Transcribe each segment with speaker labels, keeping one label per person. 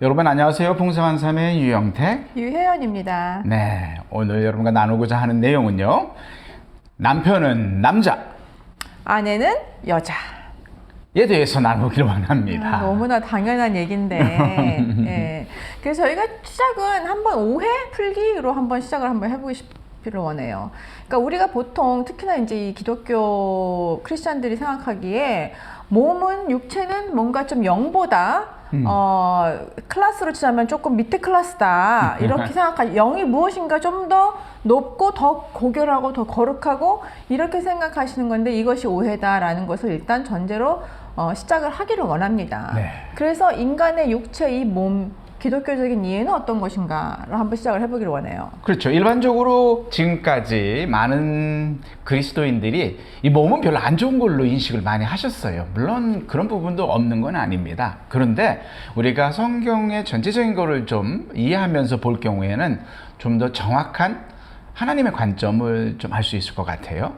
Speaker 1: 여러분 안녕하세요. 풍성한 삶의 유영택,
Speaker 2: 유혜연입니다.
Speaker 1: 네, 오늘 여러분과 나누고자 하는 내용은요, 남편은 남자,
Speaker 2: 아내는 여자.
Speaker 1: 에 대해서 나누기로 원합니다.
Speaker 2: 너무나 당연한 얘기인데. 예. 그래서 저희가 시작은 한번 오해 풀기로 한번 시작을 한번 해보고 싶기를 원해요. 그러니까 우리가 보통 특히나 이제 이 기독교 크리스찬들이 생각하기에 몸은, 육체는 뭔가 좀 영보다 클래스로 치자면 조금 밑에 클래스다 이렇게 생각하지, 영이 무엇인가 좀 더 높고 더 고결하고 더 거룩하고 이렇게 생각하시는 건데, 이것이 오해다라는 것을 일단 전제로 시작을 하기를 원합니다.
Speaker 1: 네.
Speaker 2: 그래서 인간의 육체, 이 몸, 기독교적인 이해는 어떤 것인가를 한번 시작을 해보기를 원해요.
Speaker 1: 그렇죠. 일반적으로 지금까지 많은 그리스도인들이 이 몸은 별로 안 좋은 걸로 인식을 많이 하셨어요. 물론 그런 부분도 없는 건 아닙니다. 그런데 우리가 성경의 전체적인 거를 좀 이해하면서 볼 경우에는 좀 더 정확한 하나님의 관점을 좀 알 수 있을 것 같아요.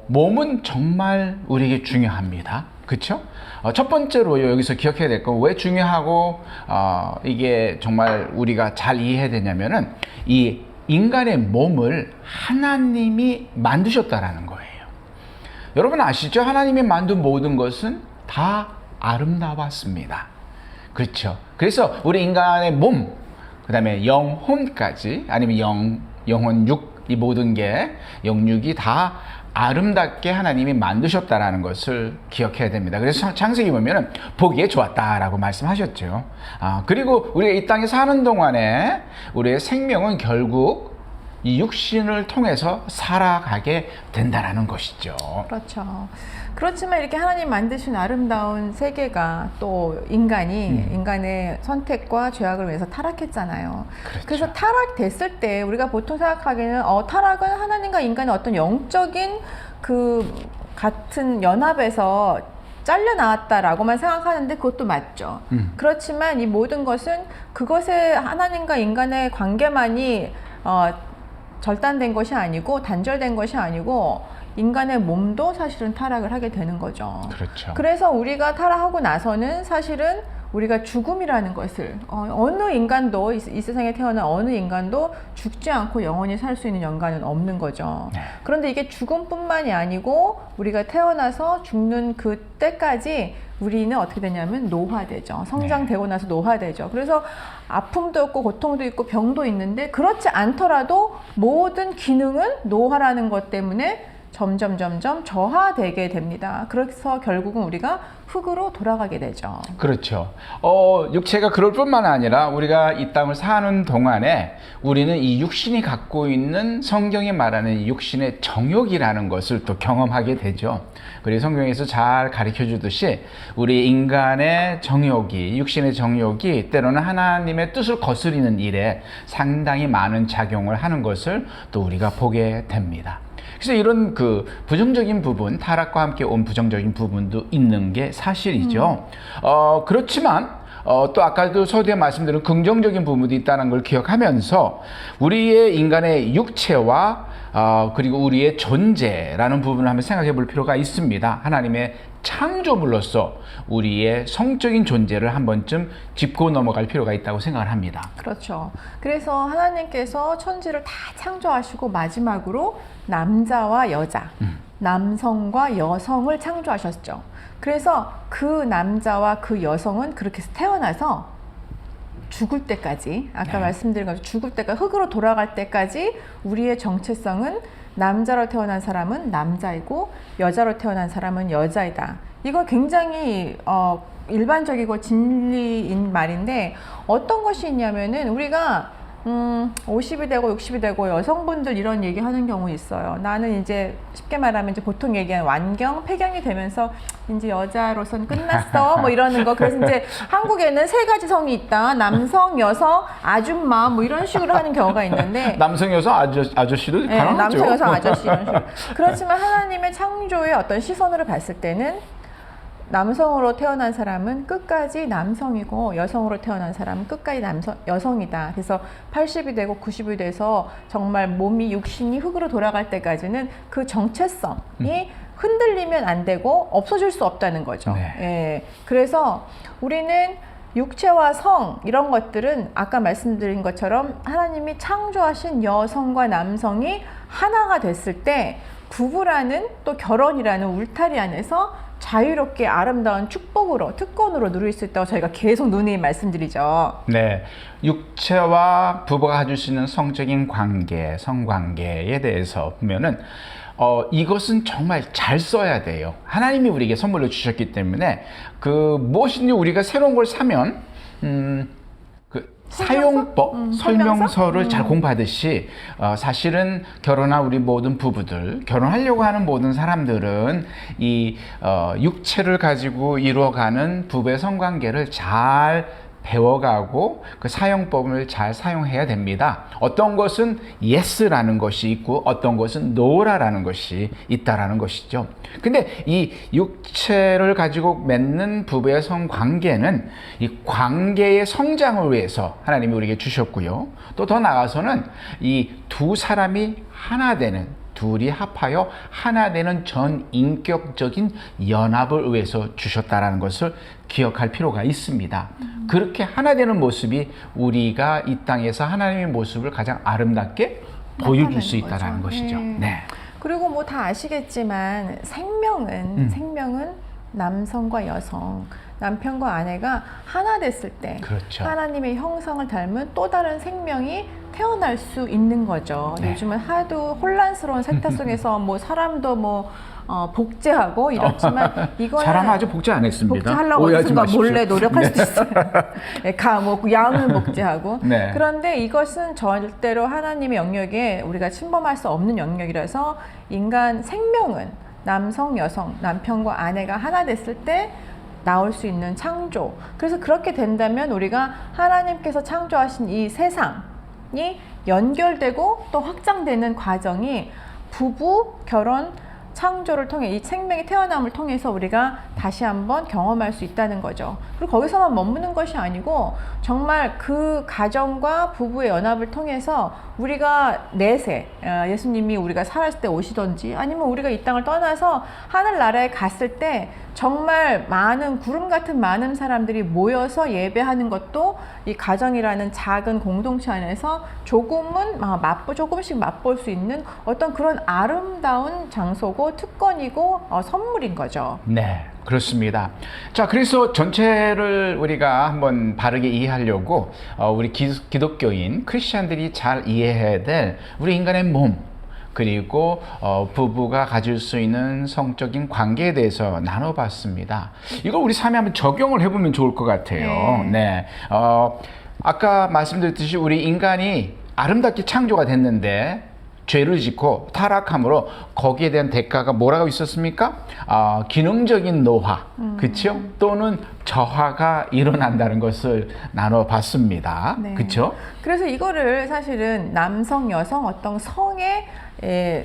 Speaker 1: 몸은 정말 우리에게 중요합니다. 그렇죠? 첫 번째로 여기서 기억해야 될 건 왜 중요하고 이게 정말 우리가 잘 이해해야 되냐면은 이 인간의 몸을 하나님이 만드셨다라는 거예요. 여러분 아시죠? 하나님이 만든 모든 것은 다 아름다웠습니다. 그렇죠? 그래서 우리 인간의 몸, 그 다음에 영혼까지, 아니면 영혼, 육, 이 모든 게 영육이 다 아름답게 하나님이 만드셨다라는 것을 기억해야 됩니다. 그래서 창세기 보면은 보기에 좋았다라고 말씀하셨죠. 그리고 우리가 이 땅에 사는 동안에 우리의 생명은 결국 이 육신을 통해서 살아가게 된다라는 것이죠.
Speaker 2: 그렇죠. 그렇지만 이렇게 하나님 만드신 아름다운 세계가 또 인간의 선택과 죄악을 위해서 타락했잖아요.
Speaker 1: 그렇죠.
Speaker 2: 그래서 타락됐을 때 우리가 보통 생각하기에는 타락은 하나님과 인간의 어떤 영적인 그 같은 연합에서 잘려 나왔다라고만 생각하는데 그것도 맞죠. 그렇지만 이 모든 것은 그것에 하나님과 인간의 관계만이 절단된 것이 아니고, 단절된 것이 아니고, 인간의 몸도 사실은 타락을 하게 되는 거죠.
Speaker 1: 그렇죠.
Speaker 2: 그래서 우리가 타락하고 나서는 사실은 우리가 죽음이라는 것을, 어느 인간도, 이 세상에 태어난 어느 인간도 죽지 않고 영원히 살 수 있는 연관은 없는 거죠.
Speaker 1: 네.
Speaker 2: 그런데 이게 죽음뿐만이 아니고 우리가 태어나서 죽는 그때까지 우리는 어떻게 되냐면 노화되죠. 성장되고 나서 노화되죠. 그래서 아픔도 있고 고통도 있고 병도 있는데, 그렇지 않더라도 모든 기능은 노화라는 것 때문에 점점 저하되게 됩니다. 그래서 결국은 우리가 흙으로 돌아가게 되죠.
Speaker 1: 그렇죠. 육체가 그럴 뿐만 아니라 우리가 이 땅을 사는 동안에 우리는 이 육신이 갖고 있는, 성경이 말하는 이 육신의 정욕이라는 것을 또 경험하게 되죠. 그리고 성경에서 잘 가르쳐 주듯이 우리 인간의 정욕이, 육신의 정욕이 때로는 하나님의 뜻을 거스리는 일에 상당히 많은 작용을 하는 것을 또 우리가 보게 됩니다. 그래서 이런 그 부정적인 부분, 타락과 함께 온 부정적인 부분도 있는 게 사실이죠. 그렇지만 또 아까도 서두에 말씀드린 긍정적인 부분도 있다는 걸 기억하면서 우리의 인간의 육체와 그리고 우리의 존재라는 부분을 한번 생각해 볼 필요가 있습니다. 하나님의 창조물로서 우리의 성적인 존재를 한 번쯤 짚고 넘어갈 필요가 있다고 생각을 합니다.
Speaker 2: 그렇죠. 그래서 하나님께서 천지를 다 창조하시고 마지막으로 남자와 여자, 남성과 여성을 창조하셨죠. 그래서 그 남자와 그 여성은 그렇게 태어나서 죽을 때까지, 아까 말씀드린 것처럼 죽을 때까지, 흙으로 돌아갈 때까지 우리의 정체성은 남자로 태어난 사람은 남자이고 여자로 태어난 사람은 여자이다. 이거 굉장히 일반적이고 진리인 말인데, 어떤 것이 있냐면은 우리가 50이 되고 60이 되고 여성분들 이런 얘기 하는 경우 있어요. 나는 이제 쉽게 말하면 이제 보통 얘기하는 완경, 폐경이 되면서 이제 여자로서는 끝났어 뭐 이러는 거. 그래서 이제 한국에는 세 가지 성이 있다. 남성, 여성, 아줌마 뭐 이런 식으로 하는 경우가 있는데,
Speaker 1: 남성, 여성, 아저씨도
Speaker 2: 네,
Speaker 1: 가능하죠.
Speaker 2: 남성, 여성, 아저씨 이런 식으로. 그렇지만 하나님의 창조의 어떤 시선으로 봤을 때는 남성으로 태어난 사람은 끝까지 남성이고 여성으로 태어난 사람은 끝까지 여성이다. 그래서 80이 되고 90이 돼서 정말 몸이, 육신이 흙으로 돌아갈 때까지는 그 정체성이 흔들리면 안 되고 없어질 수 없다는 거죠.
Speaker 1: 네.
Speaker 2: 예. 그래서 우리는 육체와 성 이런 것들은 아까 말씀드린 것처럼 하나님이 창조하신 여성과 남성이 하나가 됐을 때 부부라는 또 결혼이라는 울타리 안에서 자유롭게 아름다운 축복으로 특권으로 누릴 수 있다고 저희가 계속 누누이 말씀드리죠.
Speaker 1: 네, 육체와 부부가 가질 수 있는 성적인 관계, 성관계에 대해서 보면은 이것은 정말 잘 써야 돼요. 하나님이 우리에게 선물로 주셨기 때문에 그 무엇이든지 우리가 새로운 걸 사면 그 사용법, 설명서를 잘 공부하듯이 사실은 결혼한 우리 모든 부부들, 결혼하려고 하는 모든 사람들은 이 육체를 가지고 이루어가는 부부의 성관계를 잘 배워가고 그 사용법을 잘 사용해야 됩니다. 어떤 것은 yes라는 것이 있고 어떤 것은 no라는 것이 있다라는 것이죠. 근데 이 육체를 가지고 맺는 부부의 성관계는 이 관계의 성장을 위해서 하나님이 우리에게 주셨고요. 또 더 나아가서는 이 두 사람이 하나 되는, 둘이 합하여 하나 되는 전 인격적인 연합을 위해서 주셨다라는 것을 기억할 필요가 있습니다. 그렇게 하나 되는 모습이 우리가 이 땅에서 하나님의 모습을 가장 아름답게 보여줄 수 있다는 것이죠. 네.
Speaker 2: 그리고 뭐 다 아시겠지만 생명은 남성과 여성, 남편과 아내가 하나 됐을 때
Speaker 1: 그렇죠.
Speaker 2: 하나님의 형상을 닮은 또 다른 생명이 태어날 수 있는 거죠.
Speaker 1: 네.
Speaker 2: 요즘은 하도 혼란스러운 세태 속에서 뭐 사람도 뭐 복제하고 이렇지만 이거는
Speaker 1: 사람 아주 복제 안 했습니다.
Speaker 2: 복제하려고
Speaker 1: 오해하지
Speaker 2: 순간
Speaker 1: 마십시오.
Speaker 2: 몰래 노력할 수도 있어요. 네, 양을 복제하고.
Speaker 1: 네.
Speaker 2: 그런데 이것은 절대로 하나님의 영역에 우리가 침범할 수 없는 영역이라서 인간 생명은 남성, 여성, 남편과 아내가 하나 됐을 때 나올 수 있는 창조. 그래서 그렇게 된다면 우리가 하나님께서 창조하신 이 세상이 연결되고 또 확장되는 과정이 부부, 결혼, 창조를 통해 이 생명의 태어남을 통해서 우리가 다시 한번 경험할 수 있다는 거죠. 그리고 거기서만 머무는 것이 아니고 정말 그 가정과 부부의 연합을 통해서 우리가 내세 예수님이 우리가 살았을 때 오시던지 아니면 우리가 이 땅을 떠나서 하늘나라에 갔을 때 정말 많은 구름 같은 많은 사람들이 모여서 예배하는 것도 이 가정이라는 작은 공동체 안에서 조금씩 맛볼 수 있는 어떤 그런 아름다운 장소고 특권이고 선물인 거죠.
Speaker 1: 네, 그렇습니다. 자, 그래서 전체를 우리가 한번 바르게 이해하려고 우리 기독교인 크리스찬들이 잘 이해해야 될 우리 인간의 몸, 그리고 부부가 가질 수 있는 성적인 관계에 대해서 나눠봤습니다. 이걸 우리 삶에 한번 적용을 해보면 좋을 것 같아요. 네. 아까 말씀드렸듯이 우리 인간이 아름답게 창조가 됐는데 죄를 짓고 타락함으로 거기에 대한 대가가 뭐라고 있었습니까? 기능적인 노화, 그렇죠? 또는 저하가 일어난다는 것을 나눠봤습니다.
Speaker 2: 네.
Speaker 1: 그렇죠?
Speaker 2: 그래서 이거를 사실은 남성, 여성 어떤 성에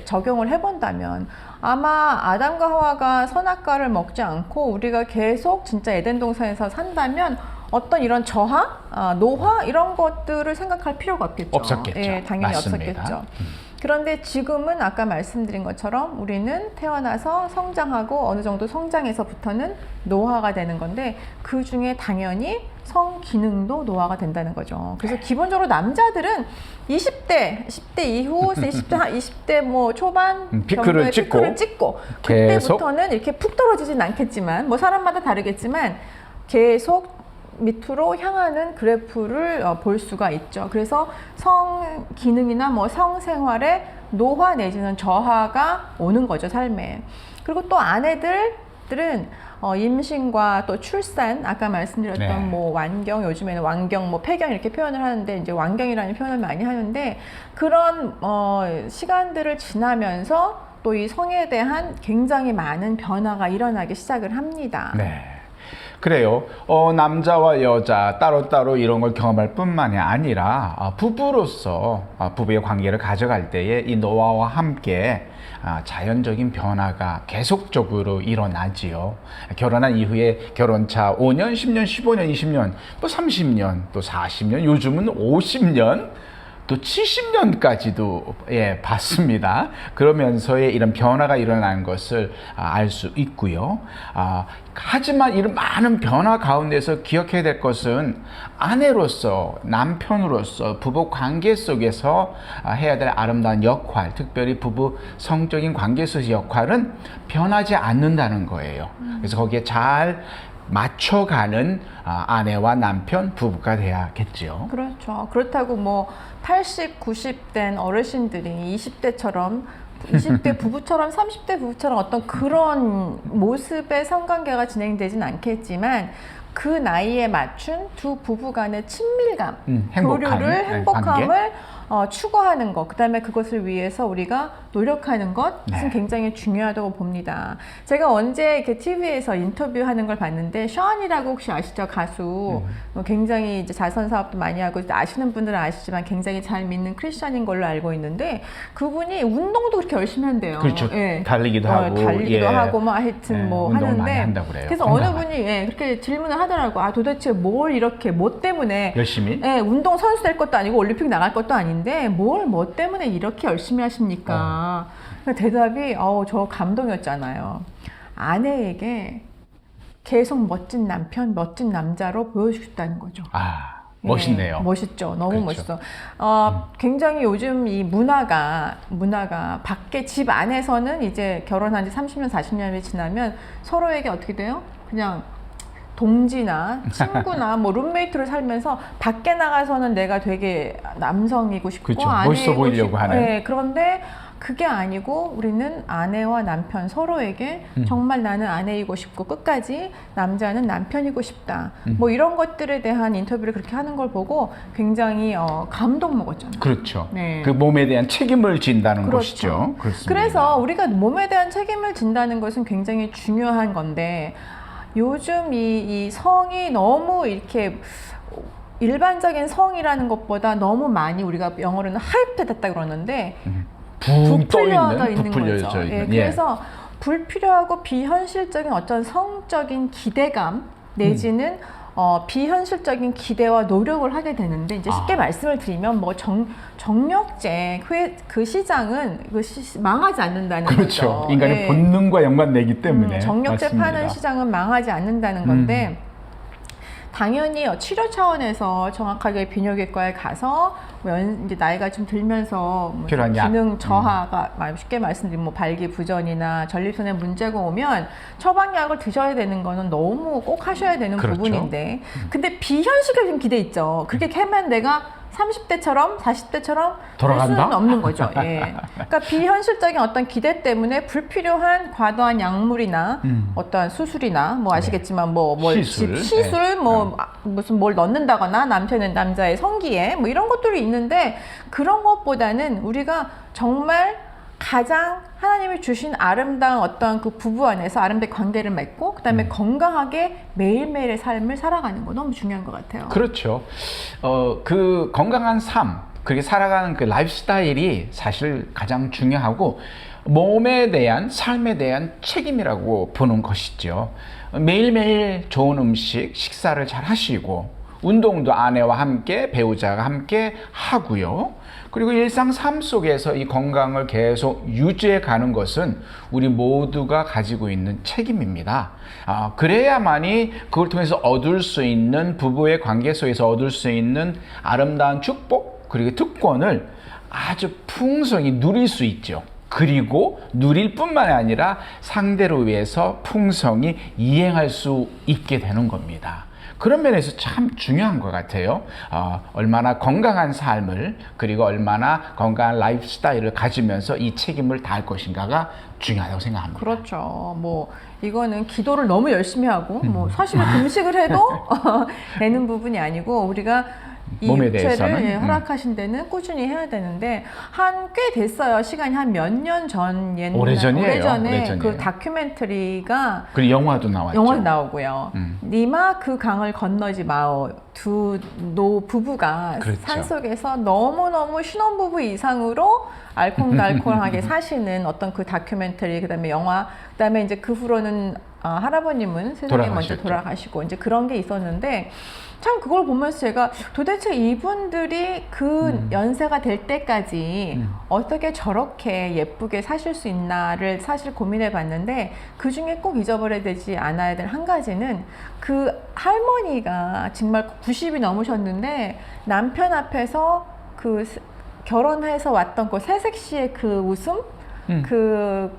Speaker 2: 적용을 해본다면 아마 아담과 하와가 선악과를 먹지 않고 우리가 계속 진짜 에덴 동산에서 산다면 어떤 이런 저하, 노화 이런 것들을 생각할 필요가 없겠죠.
Speaker 1: 없었겠죠.
Speaker 2: 예, 당연히
Speaker 1: 맞습니다.
Speaker 2: 없었겠죠. 그런데 지금은 아까 말씀드린 것처럼 우리는 태어나서 성장하고 어느 정도 성장해서부터는 노화가 되는 건데 그 중에 당연히 성 기능도 노화가 된다는 거죠. 그래서 기본적으로 남자들은 20대, 10대 이후, 20대 뭐 초반
Speaker 1: 피크를
Speaker 2: 정도의
Speaker 1: 찍고
Speaker 2: 계속 그때부터는 이렇게 푹 떨어지진 않겠지만 뭐 사람마다 다르겠지만 계속 밑으로 향하는 그래프를 볼 수가 있죠. 그래서 성 기능이나 뭐 성생활에 노화 내지는 저하가 오는 거죠, 삶에. 그리고 또 아내들은 임신과 또 출산, 아까 말씀드렸던
Speaker 1: 네.
Speaker 2: 뭐 완경, 요즘에는 완경, 뭐 폐경 이렇게 표현을 하는데 이제 완경이라는 표현을 많이 하는데 그런 시간들을 지나면서 또 이 성에 대한 굉장히 많은 변화가 일어나기 시작을 합니다.
Speaker 1: 네. 그래요. 남자와 여자 따로따로 이런 걸 경험할 뿐만이 아니라 부부로서 부부의 관계를 가져갈 때에 이 노화와 함께 자연적인 변화가 계속적으로 일어나지요. 결혼한 이후에 결혼차 5년, 10년, 15년, 20년, 또 30년, 또 40년, 요즘은 50년 또 70년까지도 예, 봤습니다. 그러면서의 이런 변화가 일어나는 것을 알 수 있고요. 하지만 이런 많은 변화 가운데서 기억해야 될 것은 아내로서, 남편으로서 부부 관계 속에서 해야 될 아름다운 역할, 특별히 부부 성적인 관계 속의 역할은 변하지 않는다는 거예요. 그래서 거기에 잘 맞춰가는 아내와 남편, 부부가 돼야겠죠.
Speaker 2: 그렇죠. 그렇다고 뭐 80, 90된 어르신들이 20대처럼 20대 부부처럼 30대 부부처럼 어떤 그런 모습의 성관계가 진행되진 않겠지만 그 나이에 맞춘 두 부부 간의 친밀감, 교류를, 행복함을 추구하는 것, 그 다음에 그것을 위해서 우리가 노력하는 것은
Speaker 1: 네.
Speaker 2: 굉장히 중요하다고 봅니다. 제가 언제 이렇게 TV에서 인터뷰하는 걸 봤는데, 션이라고 혹시 아시죠? 가수. 굉장히 이제 자선 사업도 많이 하고, 아시는 분들은 아시지만 굉장히 잘 믿는 크리스천인 걸로 알고 있는데, 그분이 운동도 그렇게 열심히 한대요.
Speaker 1: 그렇죠.
Speaker 2: 예.
Speaker 1: 달리기도 하고.
Speaker 2: 달리기도
Speaker 1: 예.
Speaker 2: 하고, 뭐 하여튼
Speaker 1: 예,
Speaker 2: 뭐
Speaker 1: 운동을
Speaker 2: 하는데.
Speaker 1: 많이 한다고 그래요.
Speaker 2: 그래서 어느 분이 그렇게 질문을 하더라고. 도대체 뭘 이렇게, 뭐 때문에.
Speaker 1: 열심히?
Speaker 2: 예, 운동 선수 될 것도 아니고 올림픽 나갈 것도 아닌데 뭐 때문에 이렇게 열심히 하십니까? 그러니까 대답이 저 감동이었잖아요. 아내에게 계속 멋진 남편, 멋진 남자로 보여주고 싶다는 거죠.
Speaker 1: 멋있네요.
Speaker 2: 예, 멋있죠. 너무
Speaker 1: 그렇죠.
Speaker 2: 멋있어. 굉장히 요즘 이 문화가 밖에 집 안에서는 이제 결혼한 지 30년, 40년이 지나면 서로에게 어떻게 돼요? 그냥 동지나 친구나 뭐 룸메이트로 살면서 밖에 나가서는 내가 되게 남성이고 싶고
Speaker 1: 그렇죠. 멋있어 보이려고 하는.
Speaker 2: 네, 그런데 그게 아니고 우리는 아내와 남편 서로에게 정말 나는 아내이고 싶고 끝까지 남자는 남편이고 싶다. 뭐 이런 것들에 대한 인터뷰를 그렇게 하는 걸 보고 굉장히 감동 먹었잖아요.
Speaker 1: 그렇죠.
Speaker 2: 네.
Speaker 1: 그 몸에 대한 책임을 진다는
Speaker 2: 그렇죠.
Speaker 1: 것이죠. 그렇습니다.
Speaker 2: 그래서 우리가 몸에 대한 책임을 진다는 것은 굉장히 중요한 건데 요즘 이 성이 너무 이렇게 일반적인 성이라는 것보다 너무 많이 우리가 영어로는 하이프됐다 그러는데
Speaker 1: 부풀려져
Speaker 2: 있는 거죠.
Speaker 1: 있는.
Speaker 2: 예, 그래서 불필요하고 비현실적인 어떤 성적인 기대감 내지는 비현실적인 기대와 노력을 하게 되는데 이제 쉽게 말씀을 드리면 뭐 정력제 그 시장은 망하지 않는다는
Speaker 1: 그렇죠.
Speaker 2: 거죠.
Speaker 1: 인간의
Speaker 2: 예.
Speaker 1: 본능과 연관되기 때문에
Speaker 2: 정력제
Speaker 1: 맞습니다.
Speaker 2: 파는 시장은 망하지 않는다는 건데 당연히 치료 차원에서 정확하게 비뇨기과에 가서 이제 나이가 좀 들면서
Speaker 1: 필요한 약.
Speaker 2: 기능 저하가 쉽게 말씀드리면 뭐 발기부전이나 전립선에 문제가 오면 처방약을 드셔야 되는 거는 너무 꼭 하셔야 되는
Speaker 1: 그렇죠.
Speaker 2: 부분인데 근데 비현실적인 기대 있죠. 그렇게 하면 내가 30대처럼 40대처럼 될 수는
Speaker 1: 돌아간다?
Speaker 2: 없는 거죠. 예. 그러니까 비현실적인 어떤 기대 때문에 불필요한 과도한 약물이나 어떠한 수술이나 뭐 아시겠지만 시술 무슨 뭘 넣는다거나 남자의 성기에 뭐 이런 것들이 있는데 그런 것보다는 우리가 정말 가장 하나님이 주신 아름다운 어떤 그 부부 안에서 아름다운 관계를 맺고 그다음에 건강하게 매일매일의 삶을 살아가는 거 너무 중요한 것 같아요.
Speaker 1: 그렇죠. 그 건강한 삶, 그렇게 살아가는 그 라이프 스타일이 사실 가장 중요하고 몸에 대한 삶에 대한 책임이라고 보는 것이죠. 매일매일 좋은 음식, 식사를 잘 하시고 운동도 아내와 함께 배우자가 함께 하고요. 그리고 일상 삶 속에서 이 건강을 계속 유지해 가는 것은 우리 모두가 가지고 있는 책임입니다. 그래야만이 그걸 통해서 얻을 수 있는 부부의 관계 속에서 얻을 수 있는 아름다운 축복 그리고 특권을 아주 풍성히 누릴 수 있죠. 그리고 누릴 뿐만 아니라 상대를 위해서 풍성히 이행할 수 있게 되는 겁니다. 그런 면에서 참 중요한 것 같아요. 얼마나 건강한 삶을 그리고 얼마나 건강한 라이프 스타일을 가지면서 이 책임을 다할 것인가가 중요하다고 생각합니다.
Speaker 2: 그렇죠. 뭐 이거는 기도를 너무 열심히 하고 뭐 사실은 금식을 해도 되는 부분이 아니고 우리가 이
Speaker 1: 몸에
Speaker 2: 육체를
Speaker 1: 대해서는,
Speaker 2: 허락하신 데는 꾸준히 해야 되는데 한 꽤 됐어요. 시간이 한 몇 년 전
Speaker 1: 오래전이에요.
Speaker 2: 오래전에
Speaker 1: 오래전이에요.
Speaker 2: 그 다큐멘터리가
Speaker 1: 그리고 영화도 나왔죠.
Speaker 2: 영화 나오고요. 니마 그 강을 건너지 마오 두 부부가
Speaker 1: 그렇죠.
Speaker 2: 산속에서 너무너무 신혼부부 이상으로 알콩달콩하게 사시는 어떤 그 다큐멘터리 그다음에 영화 그다음에 이제 그 후로는 할아버님은 세상에
Speaker 1: 돌아가셨죠.
Speaker 2: 먼저 돌아가시고 이제 그런 게 있었는데 참 그걸 보면서 제가 도대체 이분들이 그 연세가 될 때까지 어떻게 저렇게 예쁘게 사실 수 있나를 사실 고민해 봤는데 그 중에 꼭 잊어버려야 되지 않아야 될 한 가지는 그 할머니가 정말 90이 넘으셨는데 남편 앞에서 그 결혼해서 왔던 그 새색 씨의 그 웃음 그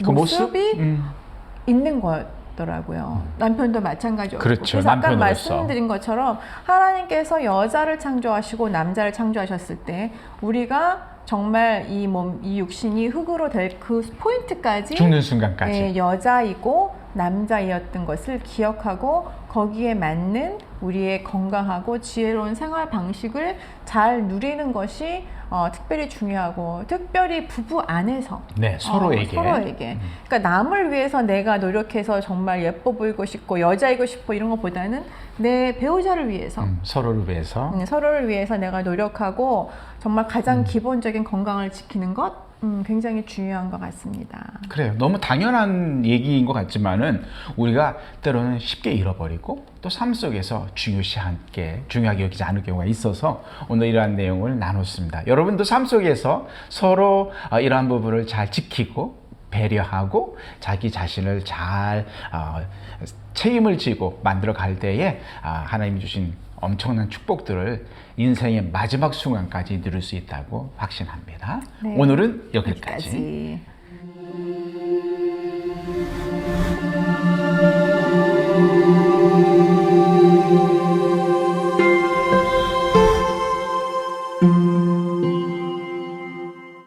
Speaker 2: 모습이 있는 거더라고요. 남편도 마찬가지였고.
Speaker 1: 그렇죠.
Speaker 2: 그래서 아까
Speaker 1: 남편으로서.
Speaker 2: 말씀드린 것처럼 하나님께서 여자를 창조하시고 남자를 창조하셨을 때 우리가 정말 이 몸, 이 육신이 흙으로 될 그 포인트까지
Speaker 1: 죽는 순간까지.
Speaker 2: 예, 여자이고 남자이었던 것을 기억하고 거기에 맞는 우리의 건강하고 지혜로운 생활 방식을 잘 누리는 것이 특별히 중요하고 특별히 부부 안에서
Speaker 1: 네, 서로에게.
Speaker 2: 그러니까 남을 위해서 내가 노력해서 정말 예뻐 보이고 싶고 여자이고 싶고 이런 것보다는 내 배우자를 위해서
Speaker 1: 서로를 위해서.
Speaker 2: 서로를 위해서 내가 노력하고 정말 가장 기본적인 건강을 지키는 것 굉장히 중요한 것 같습니다.
Speaker 1: 그래요. 너무 당연한 얘기인 것 같지만은 우리가 때로는 쉽게 잃어버리고 또 삶 속에서 중요하게 여기지 않을 경우가 있어서 오늘 이러한 내용을 나눴습니다. 여러분도 삶 속에서 서로 이러한 부분을 잘 지키고 배려하고 자기 자신을 잘 책임을 지고 만들어 갈 때에 하나님이 주신 엄청난 축복들을 인생의 마지막 순간까지 누릴 수 있다고 확신합니다.
Speaker 2: 네.
Speaker 1: 오늘은 여기까지.
Speaker 2: 여기까지.